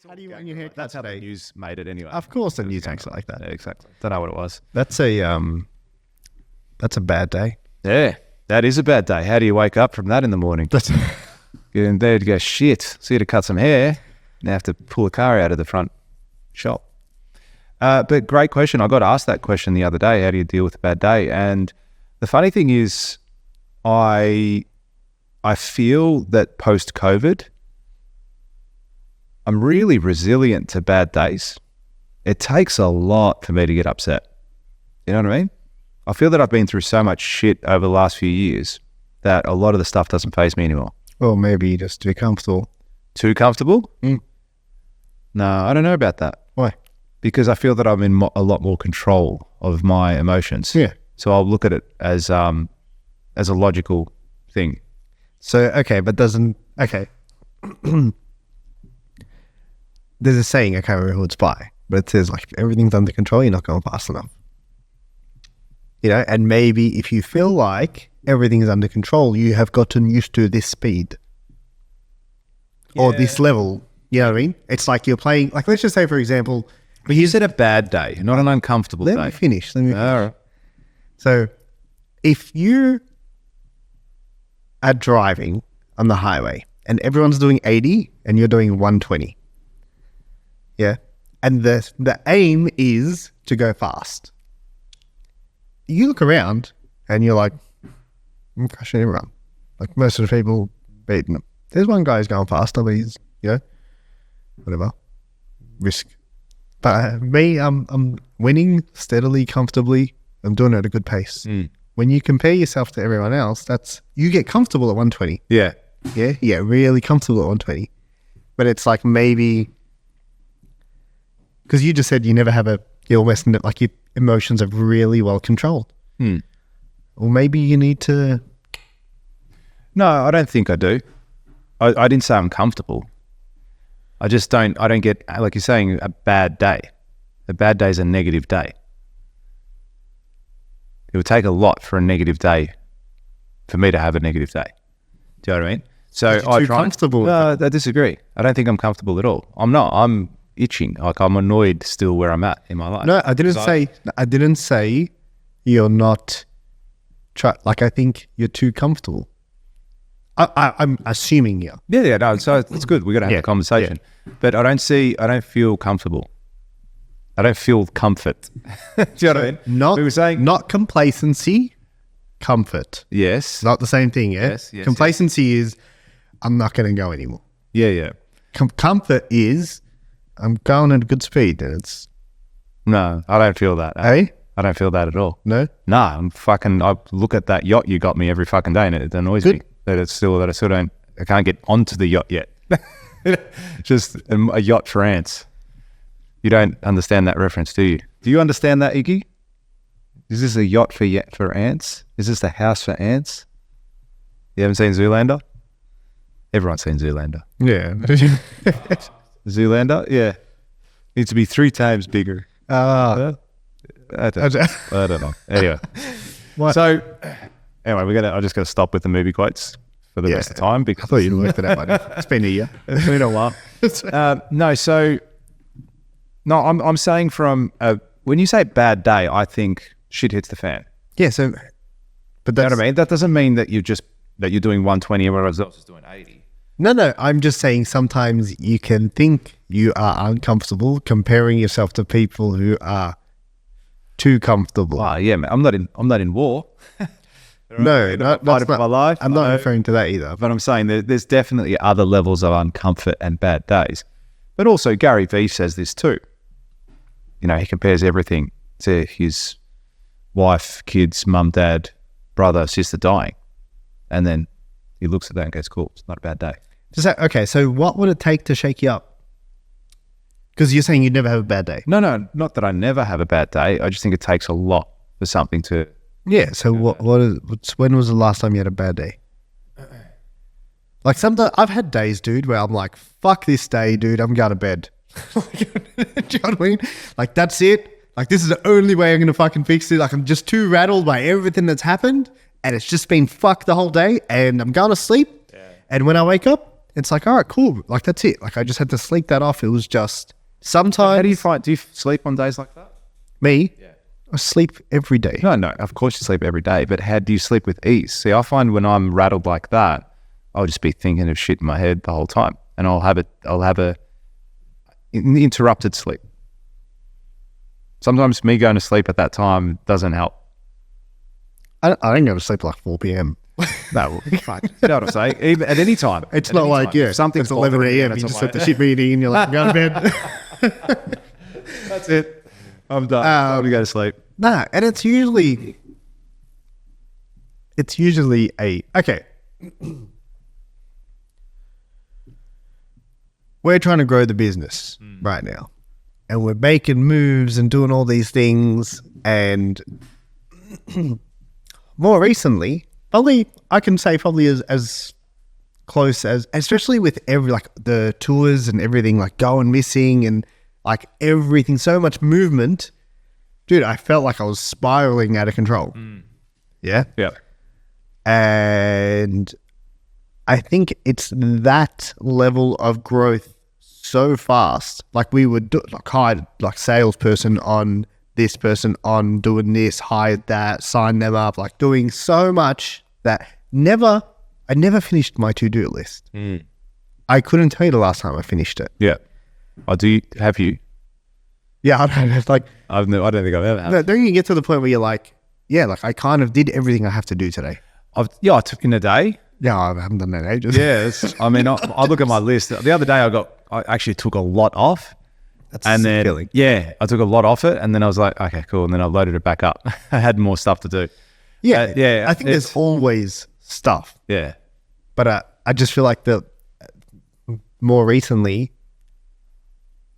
How do you want your haircut? That's how the news made it anyway. Of course, the news makes it like that. Yeah, exactly. Don't know what it was. That's a bad day. Yeah, that is a bad day. How do you wake up from that in the morning? Get in there to go, shit, see you to cut some hair. Now I have to pull a car out of the front shop. But great question. I got asked that question the other day. How do you deal with a bad day? And the funny thing is, I feel that post-COVID, I'm really resilient to bad days. It takes a lot for me to get upset. You know what I mean? I feel that I've been through so much shit over the last few years that a lot of the stuff doesn't faze me anymore. Or maybe just too comfortable. Too comfortable? No, I don't know about that. Why? Because I feel that I'm in a lot more control of my emotions. Yeah. So I'll look at it as a logical thing. So, okay, but okay. There's a saying, I can't remember who it's by, but it says, like, if everything's under control, you're not going fast enough. You know, and maybe if you feel like everything is under control, you have gotten used to this speed or this level. You know what I mean? It's like you're playing, like, let's just say, for example. But you said a bad day, not an uncomfortable day. Let me finish. All right. So, if you are driving on the highway and everyone's doing 80 and you're doing 120, yeah, and the aim is to go fast, you look around and you're like, I'm crushing everyone. Like, most of the people beating them. There's one guy who's going faster, but he's, you know, whatever, risk. But me, I'm winning steadily, comfortably. I'm doing it at a good pace. When you compare yourself to everyone else, you get comfortable at 120. Yeah. Yeah, really comfortable at 120. But it's like maybe, because you just said you never have you're almost like your emotions are really well controlled. Or maybe you need to. No, I don't think I do. I didn't say I'm comfortable. I don't get, like you're saying, a bad day. A bad day is a negative day. It would take a lot for a negative day for me to have a negative day. Do you know what I mean? So you're too comfortable. No, I disagree. I don't think I'm comfortable at all. I'm not. I'm itching. Like, I'm annoyed still where I'm at in my life. No, I didn't say you're not. Like, I think you're too comfortable. I'm assuming you. Yeah. No, so it's good. We got to have a conversation. Yeah. But I don't feel comfortable. I don't feel comfort. Do you know what I mean? We were saying not complacency, comfort. Yes. Not the same thing, yeah? Yes. Complacency is, I'm not going to go anymore. Yeah. Comfort is, I'm going at a good speed, and it's... No, I don't feel that. Hey? I don't feel that at all. No? No, I look at that yacht you got me every fucking day, and it annoys me that I still I can't get onto the yacht yet. Just a yacht for ants. You don't understand that reference, do you? Do you understand that, Iggy? Is this a yacht for ants? Is this the house for ants? You haven't seen Zoolander? Everyone's seen Zoolander. Yeah. Zoolander? Yeah. Needs to be 3 times bigger. I don't know. Anyway. What? So, anyway, I just got to stop with the movie quotes for the rest of the time. Because I thought you'd worked it out by now. It's been a year. It's been a while. No, I'm saying when you say bad day, I think shit hits the fan. Yeah, so... But you know what I mean? That doesn't mean that you're doing 120 and everyone else is doing 80. No, I'm just saying sometimes you can think you are uncomfortable comparing yourself to people who are too comfortable. Yeah, man. I'm not in war. No, that's not my life. I'm not referring to that either. But I'm saying there's definitely other levels of uncomfort and bad days. But also Gary Vee says this too. You know, he compares everything to his wife, kids, mum, dad, brother, sister dying. And then he looks at that and goes, cool, it's not a bad day. Okay, so what would it take to shake you up? Because you're saying you'd never have a bad day. No, not that I never have a bad day. I just think it takes a lot for something to... Yeah, so when was the last time you had a bad day? Like, sometimes I've had days, dude, where I'm like, fuck this day, dude, I'm going to bed. Do you know what I mean? Like, that's it. Like, this is the only way I'm going to fucking fix it. Like, I'm just too rattled by everything that's happened, and it's just been fucked the whole day, and I'm going to sleep. Yeah. And when I wake up, it's like, all right, cool. Like, that's it. Like, I just had to sleep that off. It was just sometimes. How do you find? Do you sleep on days like that? Me? Yeah. I sleep every day. No. Of course you sleep every day, but how do you sleep with ease? See, I find when I'm rattled like that, I'll just be thinking of shit in my head the whole time, and I'll have a interrupted sleep. Sometimes me going to sleep at that time doesn't help. I don't go to sleep at like 4 p.m. No, fine. You know what I'm saying? Even at any time. It's not like, yeah, something's it's 11 a.m. You just have the shit meeting and you're like, go to bed. That's it. I'm done. Time to go to sleep. Nah, and it's usually okay. We're trying to grow the business right now, and we're making moves and doing all these things. And more recently, probably as close as, especially with every like the tours and everything, like going missing and like everything, so much movement, dude. I felt like I was spiraling out of control. Yeah. And I think it's that level of growth so fast. Like we would do, like hired like salesperson on this person on doing this, hired that, signed them up, like doing so much that I never finished my to-do list. I couldn't tell you the last time I finished it. Yeah. Have you? Yeah, I don't know. It's like, I don't think I've ever had. no, don't you get to the point where you're like, yeah, like I kind of did everything I have to do today. I took in a day. Yeah, I haven't done that in ages. Yeah. I look at my list. The other day I actually took a lot off. That's and a then, feeling. yeah, I took a lot off it, and then I was like, okay, cool. And then I loaded it back up. I had more stuff to do. Yeah, yeah. I think there's always stuff. Yeah. But I just feel like more recently,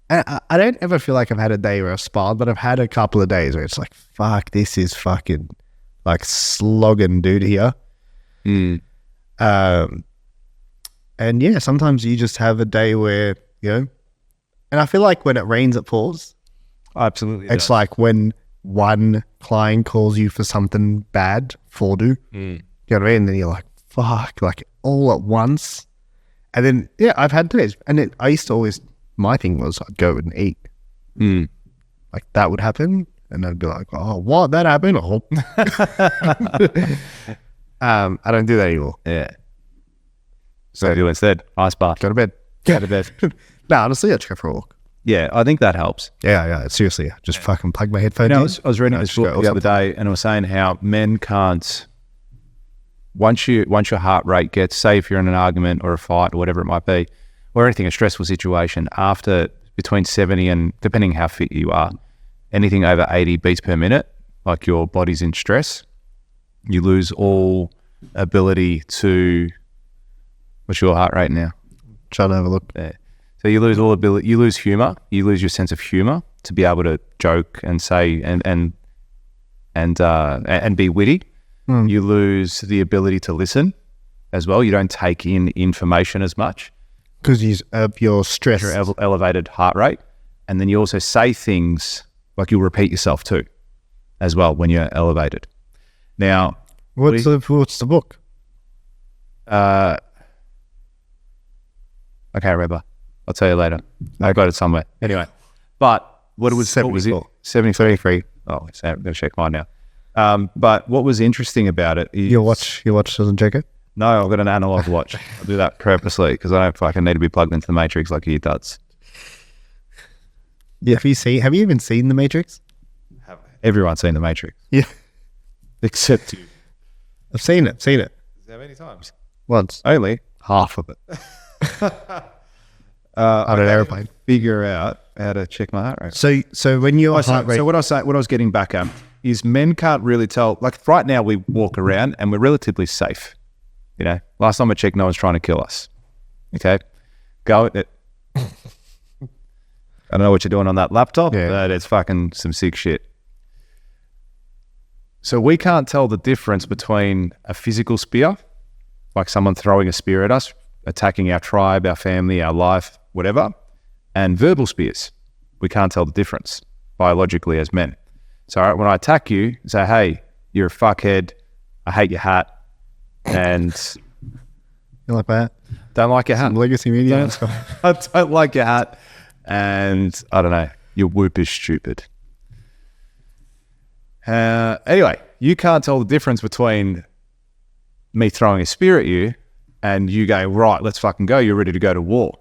I don't ever feel like I've had a day where I've spiraled, but I've had a couple of days where it's like, fuck, this is fucking like slogging dude here. And yeah, sometimes you just have a day where, and I feel like when it rains, it pours. Absolutely. It's like when one client calls you for something bad, for do. You know what I mean? And then you're like, fuck, like all at once. And then, yeah, I've had days. And I used to always, my thing was I'd go and eat. Like that would happen. And I'd be like, oh, what? That happened? Oh. I don't do that anymore. Yeah. So do instead, ice bath. Go to bed. Go to bed. No, honestly, I just go for a walk. Yeah, I think that helps. Yeah. Seriously, just fucking plug my headphones in. I was reading this book the other day, and it was saying how men can't. Once your heart rate gets, say if you're in an argument or a fight or whatever it might be, or anything, a stressful situation, after between 70 and, depending how fit you are, anything over 80 beats per minute, like your body's in stress, you lose all ability to. What's your heart rate now? Trying to have a look. Yeah. So you lose all ability. You lose humor. You lose your sense of humor to be able to joke and say and be witty. You lose the ability to listen as well. You don't take in information as much because your stress, your elevated heart rate, and then you also say things like you'll repeat yourself too, as well when you're elevated. Now, what's the book? I can't remember. I'll tell you later. I got it somewhere. Anyway, but what it was 73. Oh, I'm going to check mine now. But what was interesting about it is... Your watch doesn't check it? No, I've got an analog watch. I do that purposely because I don't fucking need to be plugged into the Matrix like he does. Yeah. Have you even seen the Matrix? Everyone's seen the Matrix. Yeah. Except you. I've seen it. How many times? Once. Only half of it. On an airplane. Figure out how to check my heart rate. So when your heart rate... So what I was getting back at is men can't really tell. Like right now we walk around and we're relatively safe. Last time I checked, no one's trying to kill us. Okay? Go at it. I don't know what you're doing on that laptop, but it's fucking some sick shit. So we can't tell the difference between a physical spear, like someone throwing a spear at us, attacking our tribe, our family, our life, whatever, and verbal spears. We can't tell the difference biologically as men. So when I attack you, say, hey, you're a fuckhead, I hate your hat, and You like that? Don't like your hat. Some legacy media. I don't like your hat. And I don't know. Your whoop is stupid. Anyway, you can't tell the difference between me throwing a spear at you and you going, right, let's fucking go. You're ready to go to war.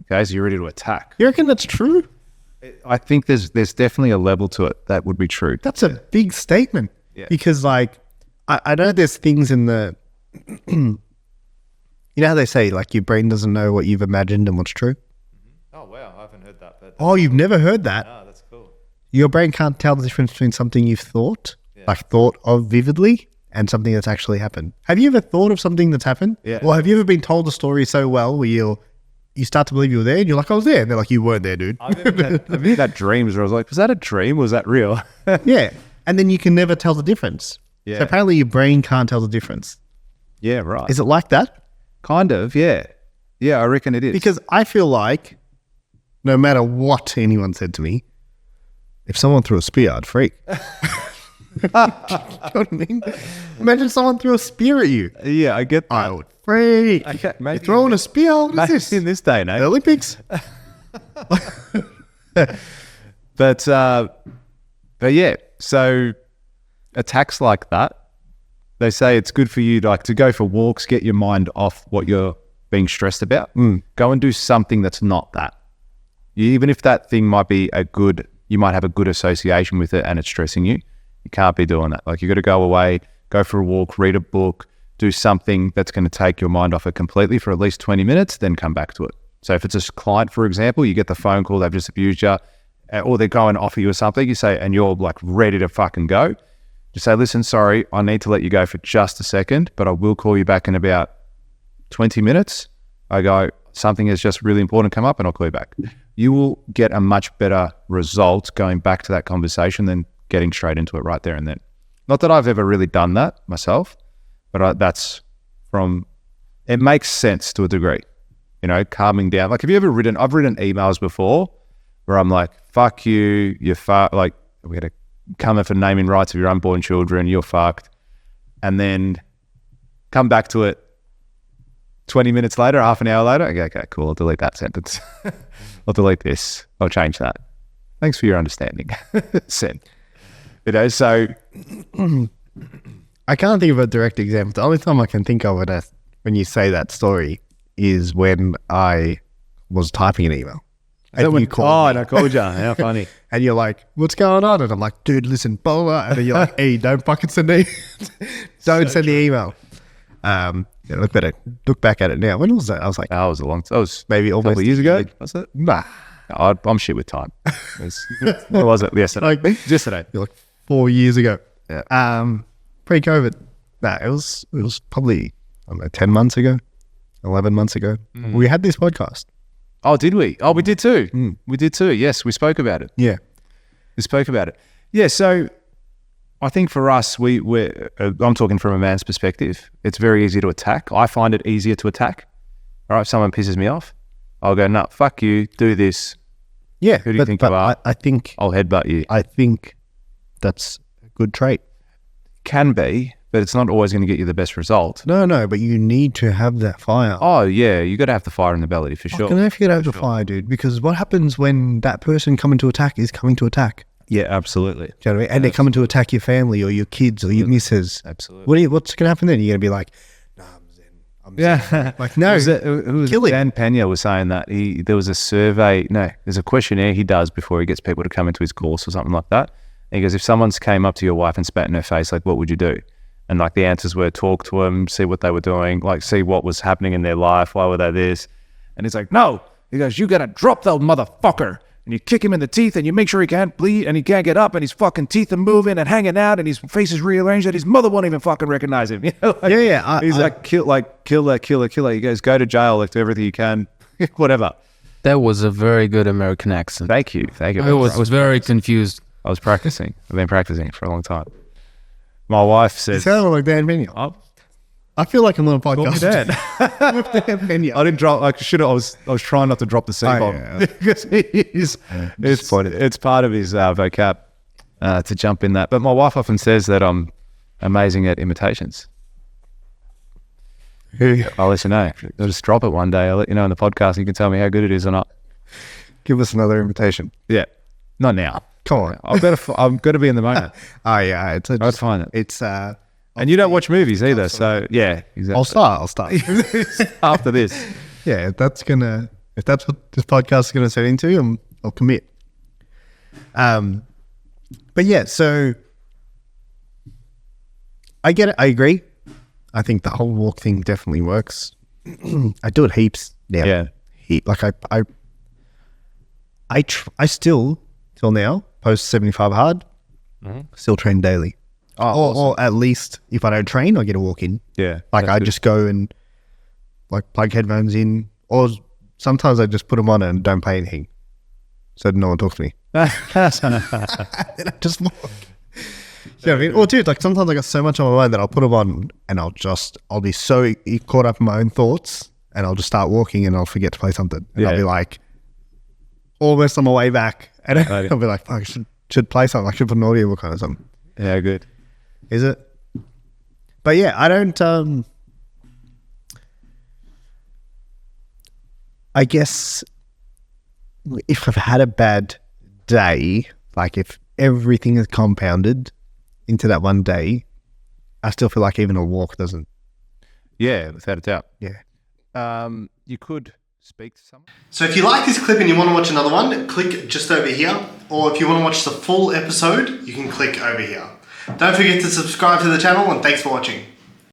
Okay, so you're ready to attack. You reckon that's true? I think there's definitely a level to it that would be true. That's a big statement. Yeah. Because like, I know there's things in the, you know how they say like your brain doesn't know what you've imagined and what's true? Oh, wow. I haven't heard that. Oh, you've never heard that? No, that's cool. Your brain can't tell the difference between something you've thought, like thought of vividly, and something that's actually happened. Have you ever thought of something that's happened? Yeah. Or have you ever been told a story so well where you start to believe you were there and you're like, I was there. And they're like, you weren't there, dude. I've even had dreams where I was like, was that a dream? Was that real? Yeah. And then you can never tell the difference. Yeah. So apparently your brain can't tell the difference. Yeah, right. Is it like that? Kind of, yeah. Yeah, I reckon it is. Because I feel like no matter what anyone said to me, if someone threw a spear, I'd freak. You know what I mean? Imagine someone threw a spear at you. Yeah, I get that. I would freak. Okay, You're throwing a spear? What is this? In this day and age. The Olympics? But yeah, so attacks like that, they say it's good for you like to go for walks, get your mind off what you're being stressed about. Go and do something that's not that. Even if that thing might be you might have a good association with it and it's stressing you, you can't be doing that. Like you got to go away, go for a walk, read a book, do something that's going to take your mind off it completely for at least 20 minutes, then come back to it. So if it's a client, for example, you get the phone call, they've just abused you, or they go and offer you something, you say, and you're like ready to fucking go. Just say, listen, sorry, I need to let you go for just a second, but I will call you back in about 20 minutes. I go, something is just really important come up and I'll call you back. You will get a much better result going back to that conversation than getting straight into it right there and then. Not that I've ever really done that myself, but that's it makes sense to a degree, you know, calming down. Like, I've written emails before where I'm like, fuck you, like, we got to come in for naming rights of your unborn children, you're fucked. And then come back to it 20 minutes later, half an hour later, I go, okay, cool, I'll delete that sentence. I'll delete this. I'll change that. Thanks for your understanding. Send. You know, so I can't think of a direct example. The only time I can think of it when you say that story is when I was typing an email. And you called me. I called you. How funny. And you're like, what's going on? And I'm like, dude, listen, blah, blah. And then you're like, hey, don't fucking send the send the email. Look back at it now. When was that? I was like, that was maybe almost a couple of years ago. Was it? Nah. I'm shit with time. What was it? Yesterday. Yesterday. You're like 4 years ago. Yeah. Pre-COVID. Nah, it was probably, I don't know, 10 months ago, 11 months ago. We had this podcast. Oh, did we? Oh, we did too. We did too. Yes, we spoke about it. Yeah. We spoke about it. Yeah, so I think for us, I'm talking from a man's perspective. It's very easy to attack. I find it easier to attack. All right, if someone pisses me off, I'll go, no, fuck you, do this. Yeah. Who do you think you are? I think I'll headbutt you. I think that's a good trait. Can be, but it's not always going to get you the best result. No, but you need to have that fire. Oh, yeah, you got to have the fire in the belly for sure. I don't know if you got to have the fire, dude, because what happens when that person coming to attack is coming to attack? Yeah, absolutely. Do you know what I mean? And they're coming to attack your family or your kids or your missus. Absolutely. What's going to happen then? You're going to be like, no, I'm zen. Like, no, kill him. Dan Pena was saying that there was a survey. No, there's a questionnaire he does before he gets people to come into his course or something like that. And he goes, if someone's came up to your wife and spat in her face, like, what would you do? And like the answers were talk to them, see what they were doing, like see what was happening in their life. Why were they this? And he's like, no. He goes, you got to drop that motherfucker. And you kick him in the teeth and you make sure he can't bleed and he can't get up and his fucking teeth are moving and hanging out and his face is rearranged and his mother won't even fucking recognize him. You know, like, he's like, kill that killer. He goes, go to jail, like do everything you can, whatever. That was a very good American accent. Thank you. I was very confused. I was practicing. I've been practicing for a long time. My wife says, you sound like Dan Pena. I feel like I'm on a podcast. Dan Pena. I didn't drop. I was trying not to drop the C-bomb because it's part of his vocab to jump in that. But my wife often says that I'm amazing at imitations. I'll let you know. I'll just drop it one day. I'll let you know on the podcast. You can tell me how good it is or not. Give us another invitation. Yeah, not now. Come on. I'm going to be in the moment. Oh yeah, I'd find it. It's And you don't watch movies either, so yeah, exactly. I'll start. After this. Yeah, if that's what this podcast is gonna turn into, I'll commit. But yeah, so I get it. I agree. I think the whole walk thing definitely works. I do it heaps now. Yeah. Like I still till now post 75 hard. Still train daily. Or at least if I don't train, I get a walk in. Yeah. Like I just go and like plug headphones in, or sometimes I just put them on and don't pay anything, so no one talks to me. And I just walk. You know what I mean? Or dude, like sometimes I got so much on my mind that I'll put them on and I'll be so caught up in my own thoughts and I'll just start walking and I'll forget to play something. And I'll be like almost on my way back and I'll be like, fuck, I should play something. I should put an audiobook on or something. Yeah, good. Is it? But yeah, I don't, I guess if I've had a bad day, like if everything is compounded into that one day, I still feel like even a walk doesn't. Yeah, without a doubt. Yeah. You could speak to someone. So if you like this clip and you want to watch another one, click just over here. Or if you want to watch the full episode, you can click over here. Don't forget to subscribe to the channel and thanks for watching.